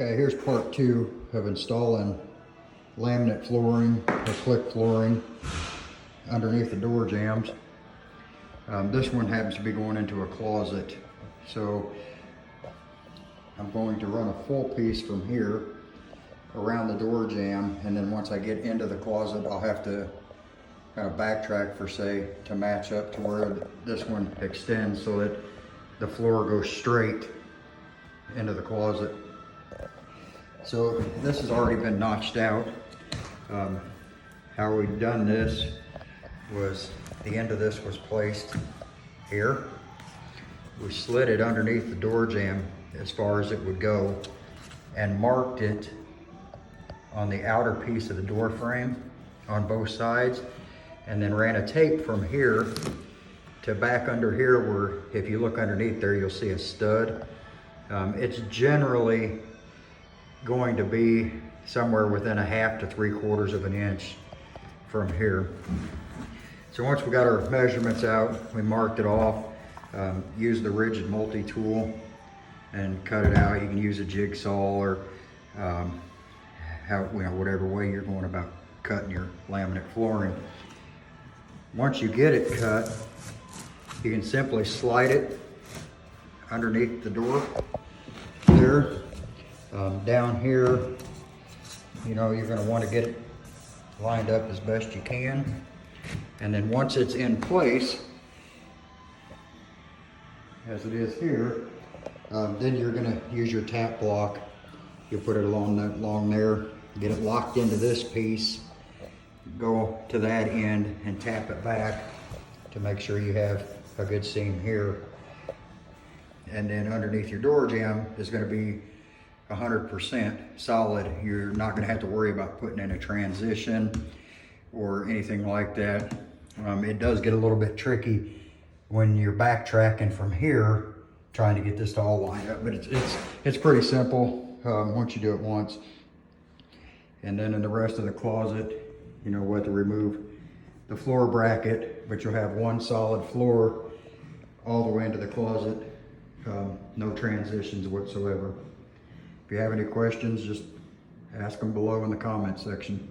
Okay, here's part 2 of installing laminate flooring or click flooring underneath the door jambs. This one happens to be going into a closet, so I'm going to run a full piece from here around the door jamb, and then once I get into the closet I'll have to kind of backtrack for say to match up to where this one extends so that the floor goes straight into the closet. So this has already been notched out. How we've done this was the end of this was placed here. We slid it underneath the door jamb as far as it would go and marked it on the outer piece of the door frame on both sides, and then ran a tape from here to back under here where if you look underneath there you'll see a stud. It's generally going to be somewhere within 1/2 to 3/4 of an inch from here. So once we got our measurements out, we marked it off, used the rigid multi-tool and cut it out. You can use a jigsaw or whatever way you're going about cutting your laminate flooring. Once you get it cut, you can simply slide it underneath the door there. Down here, you're going to want to get it lined up as best you can, and then once it's in place as it is here, then you're going to use your tap block. You put it along there, get it locked into this piece, go to that end and tap it back to make sure you have a good seam here. And then underneath your door jamb is going to be 100% solid. You're not going to have to worry about putting in a transition or anything like that. It does get a little bit tricky when you're backtracking from here trying to get this to all line up, but it's pretty simple once you do it once. And then in the rest of the closet, we'll have to remove the floor bracket, but you'll have one solid floor all the way into the closet. No transitions whatsoever. If you have any questions, just ask them below in the comment section.